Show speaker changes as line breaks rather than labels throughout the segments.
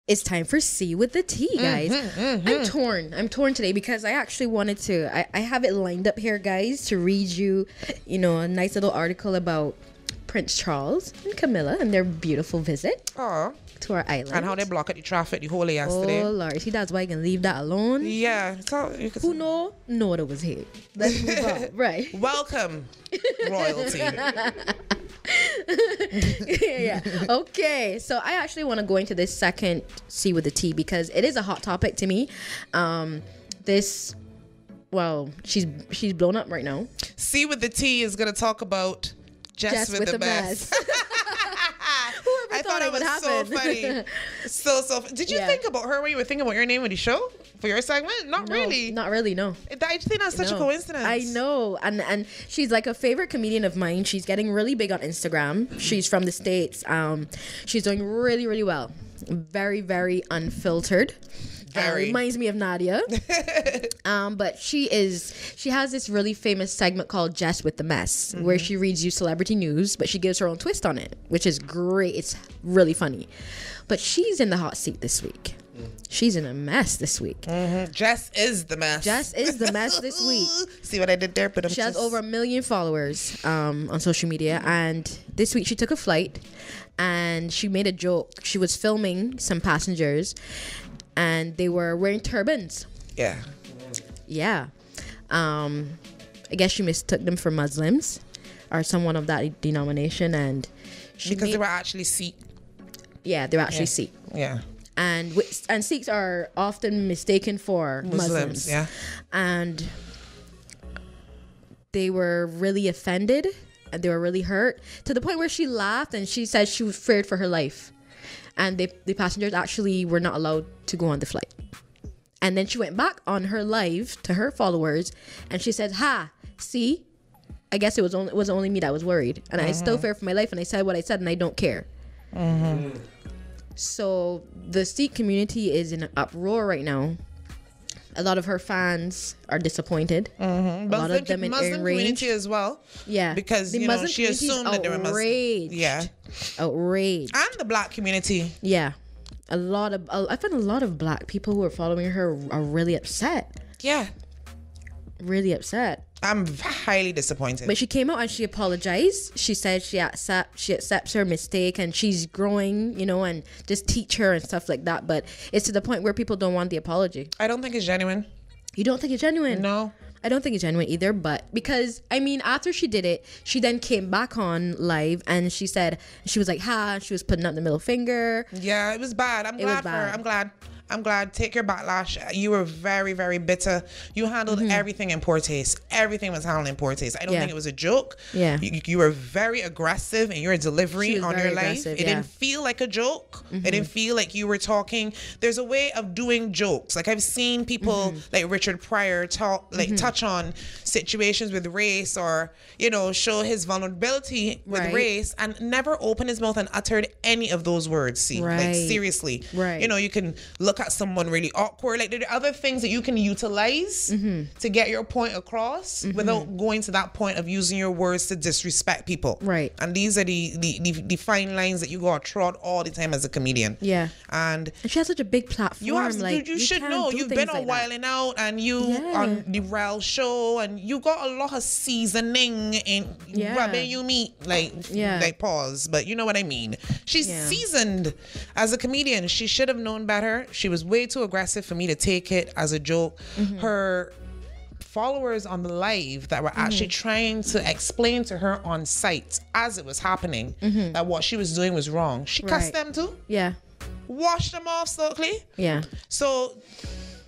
It's time for C with the T, guys. I'm torn today because I actually wanted to. I have it lined up here, guys, to read you, a nice little article about Prince Charles and Camilla and their beautiful visit to our island.
And how they block at the traffic the whole day yesterday.
Oh, Lord. See, that's why I can leave that alone.
Yeah. So
who know? No, it was here. Let's move on. Right.
Welcome, royalty.
Yeah. Okay. So I actually want to go into this second C with the T because it is a hot topic to me. She's blown up right now.
C with the T is going to talk about Jess with the mess.
I thought it
was
happen?
So funny. So did you think about her when you were thinking about your name of the show for your segment? Not really, no. I think that's such a coincidence.
I know. And she's like a favorite comedian of mine. She's getting really big on Instagram. She's from the States. She's doing really, really well. Very, very unfiltered. Reminds me of Nadia. But she has this really famous segment called Jess with the Mess, where she reads you celebrity news, but she gives her own twist on it, which is great. It's really funny. But she's in the hot seat this week. She's in a mess this week.
Jess is the mess.
Jess is the mess this week.
See what I did there? But
she has over 1 million followers on social media, and this week she took a flight and she made a joke. She was filming some passengers and they were wearing turbans. Yeah. I guess she mistook them for Muslims or someone of that denomination, and
they were actually Sikh.
Yeah, they were actually Sikh.
Yeah.
And Sikhs are often mistaken for Muslims.
Yeah.
And they were really offended and they were really hurt to the point where she laughed and she said she was feared for her life. And the passengers actually were not allowed to go on the flight. And then she went back on her live to her followers and she said, see, I guess it was only me that was worried. And I still fear for my life and I said what I said and I don't care. So the Sikh community is in an uproar right now. A lot of her fans are disappointed. A lot of them in
Muslim community as well.
Yeah.
Because, she assumed that they were Muslim. Yeah.
Outraged.
And the black community.
Yeah. I found a lot of black people who are following her are really upset.
Yeah.
Really upset.
I'm highly disappointed.
But she came out and she apologized. She said she accepts her mistake and she's growing, and just teach her and stuff like that. But it's to the point where people don't want the apology.
I don't think it's genuine.
You don't think it's genuine?
No.
I don't think it's genuine either, but because, after she did it, she then came back on live and she said, she was like, she was putting up the middle finger.
Yeah, it was bad. I'm glad for her. I'm glad. Take your backlash. You were very, very bitter. You handled everything in poor taste. Everything was handled in poor taste. I don't think it was a joke.
Yeah.
You were very aggressive in your delivery on your life. It didn't feel like a joke. It didn't feel like you were talking. There's a way of doing jokes. Like I've seen people like Richard Pryor touch on situations with race or, show his vulnerability with race and never open his mouth and uttered any of those words. See, like seriously.
Right.
You can look at someone really awkward. Like there are other things that you can utilize to get your point across without going to that point of using your words to disrespect people.
Right.
And these are the fine lines that you go trot all the time as a comedian.
Yeah.
And
she has such a big platform.
You should know. You've been on Wilding Out and you on the Rel show and you got a lot of seasoning in rubbing you meat. Like pause. But you know what I mean. She's seasoned as a comedian. She should have known better. She was way too aggressive for me to take it as a joke. Her followers on the live that were actually trying to explain to her on site as it was happening that what she was doing was wrong. She cussed them too.
Yeah.
Washed them off slowly.
Yeah. So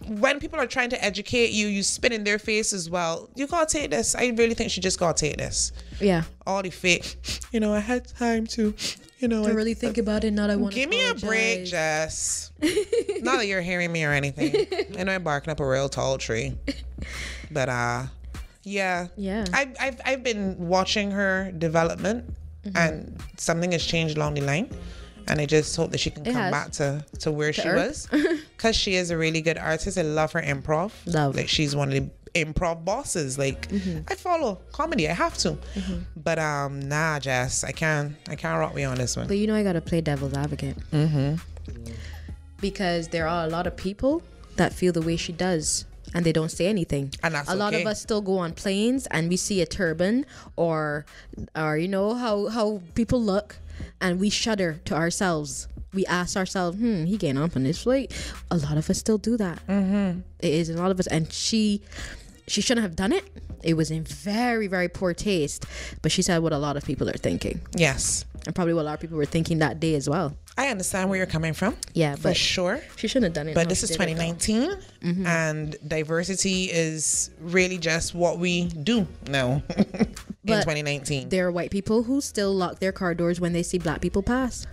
when people are trying to educate you, you spit in their face as well. You gotta take this. I really think she just gotta take this.
Yeah.
All the fake, I had time to
really think about it. Not I want to
give me a break, Jess. Not that you're hearing me or anything. I know I'm barking up a real tall tree. But yeah. I've been watching her development and something has changed along the line. And I just hope that she can come back to where she was. Because she is a really good artist. I love her improv. Like she's one of the improv bosses. Like I follow comedy. I have to. But nah, Jess, I can't rock me on this one.
But I gotta play devil's advocate. because there are a lot of people that feel the way she does. And they don't say anything.
And that's
a lot of us still go on planes and we see a turban or you know how people look, and we shudder to ourselves. We ask ourselves, he getting up on this flight. A lot of us still do that. It is a lot of us, and she shouldn't have done it. It was in very, very poor taste. But she said what a lot of people are thinking.
Yes.
And probably what a lot of people were thinking that day as well.
I understand where you're coming from.
Yeah,
for sure.
She shouldn't have done it.
But this is 2019, and diversity is really just what we do now in 2019.
There are white people who still lock their car doors when they see black people pass.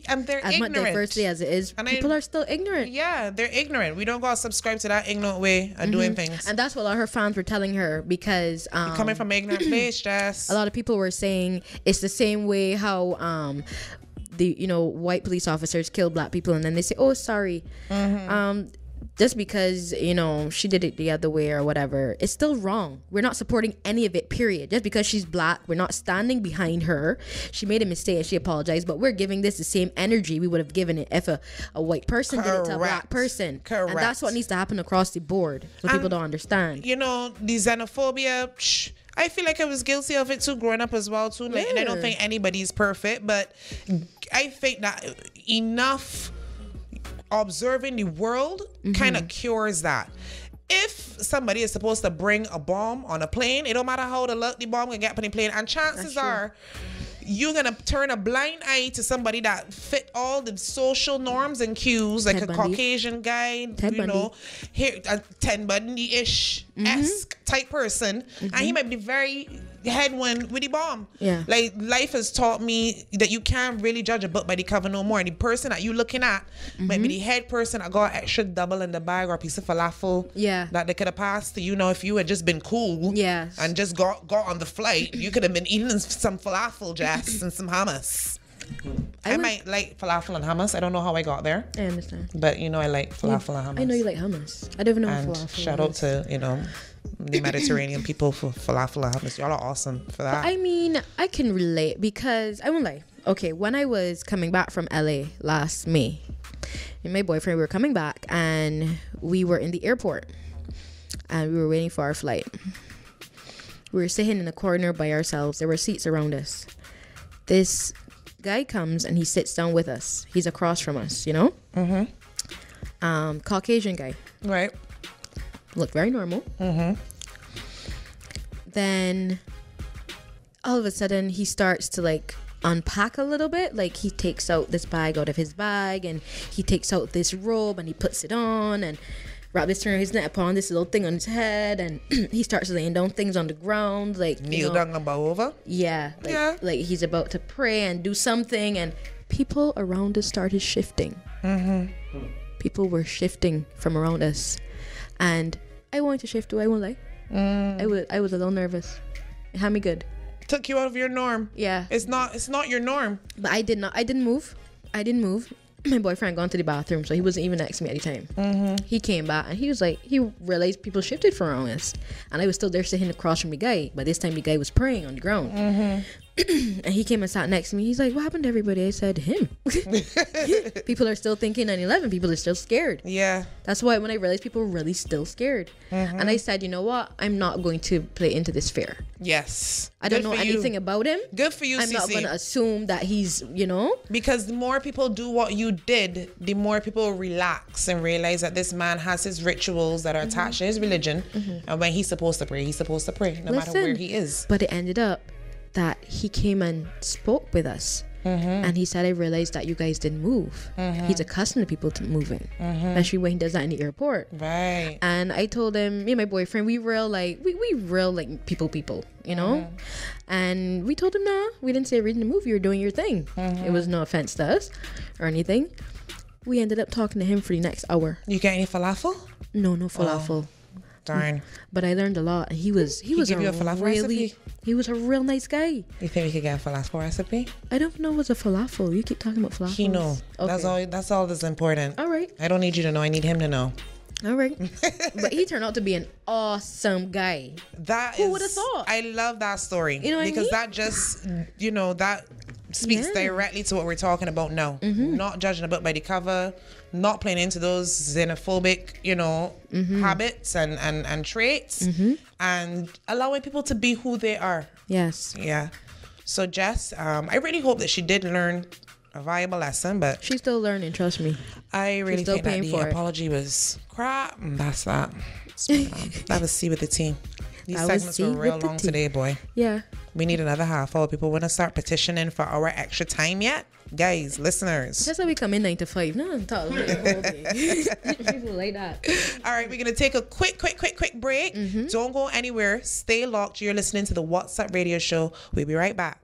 And they're
as
ignorant.
much diversity as it is, and people are still ignorant.
Yeah, they're ignorant. We don't gotta subscribe to that ignorant way of doing things.
And that's what a lot of her fans were telling her, because
you're coming from an ignorant place, Jess.
A lot of people were saying it's the same way how the white police officers kill black people and then they say, oh, sorry. Just because she did it the other way or whatever, it's still wrong. We're not supporting any of it, period. Just because she's black, we're not standing behind her. She made a mistake and she apologized, but we're giving this the same energy we would have given it if a white person did it to a black person.
Correct.
And that's what needs to happen across the board. So people don't understand.
The xenophobia, I feel like I was guilty of it too, growing up as well too. And I don't think anybody's perfect, but I think that enough observing the world kind of cures that. If somebody is supposed to bring a bomb on a plane, it don't matter how the bomb can get up on the plane, and chances are you're gonna turn a blind eye to somebody that fit all the social norms and cues, like Ted a Bundy. Caucasian guy, here a Ted Bundy-ish esque type person, and he might be very headwind with the bomb. Yeah, like life has taught me that you can't really judge a book by the cover no more. And the person that you looking at might be the head person that got extra double in the bag or a piece of falafel. Yeah, that they could have passed to if you had just been cool. Yeah, and just got on the flight, you could have been eating some falafel, Jess, and some hummus. I might like falafel and hummus. I don't know how I got there. I understand, but I like falafel and hummus. I
know you like hummus. I don't even know falafel.
Shout out to the Mediterranean people for falafel and hummus. Y'all are awesome for that.
But I mean, I can relate because I won't lie. Okay, when I was coming back from LA last May, and my boyfriend, we were coming back and we were in the airport and we were waiting for our flight. We were sitting in a corner by ourselves. There were seats around us. This guy comes and he sits down with us. He's across from us, Caucasian guy.
Right.
Looked very normal. Then all of a sudden he starts to unpack a little bit. Like he takes out this bag out of his bag and he takes out this robe and he puts it on and wrap this around his neck, upon this little thing on his head, and he starts laying down things on the ground,
kneel down and bow over.
Yeah, like he's about to pray and do something, and people around us started shifting. People were shifting from around us. And I wanted to shift too, I won't lie. I was a little nervous. It had me good.
Took you out of your norm.
Yeah.
It's not your norm.
But I didn't move. My boyfriend had gone to the bathroom, so he wasn't even next to me at the time. He came back and he was like, he realized people shifted from around us. And I was still there sitting across from the guy. But this time the guy was praying on the ground. And he came and sat next to me. He's like, what happened to everybody? I said, him. People are still thinking 9/11. People are still scared. Yeah. That's why when I realized people were really still scared. And I said, you know what? I'm not going to play into this fear.
Yes.
I don't know anything about him.
Good for you,
I'm not going to assume that he's,
Because the more people do what you did, the more people relax and realize that this man has his rituals that are attached to his religion. And when he's supposed to pray, no matter where he is.
But it ended up that he came and spoke with us. And he said, I realized that you guys didn't move. He's accustomed to people moving, especially when he does that in the airport.
Right.
And I told him, me and my boyfriend, we real people, And we told him, no, we didn't say a reason to move. You were doing your thing. It was no offense to us or anything. We ended up talking to him for the next hour.
You get any falafel?
No falafel.
Darn.
But I learned a lot. He was a real nice guy.
You think we could get a falafel recipe?
I don't know what's a falafel. You keep talking about falafel.
He know. Okay. That's all that's important.
All right.
I don't need you to know. I need him to know.
All right. But he turned out to be an awesome guy. Who would have thought?
I love that story.
You know what
because
I mean?
That just, that speaks directly to what we're talking about now. Not judging a book by the cover, not playing into those xenophobic, habits and traits, and allowing people to be who they are.
Yes.
Yeah. So Jess, I really hope that she did learn a valuable lesson, but
she's still learning, trust me.
I really think that the apology was crap, and that's that. That was C with the team. These segments were real long today, boy.
Yeah.
We need another half hour. People want to start petitioning for our extra time yet? Guys, listeners.
That's how we come in 9 to 5. No, I'm talking people like that.
All right, we're going to take a quick break. Don't go anywhere. Stay locked. You're listening to the What's Up Radio Show. We'll be right back.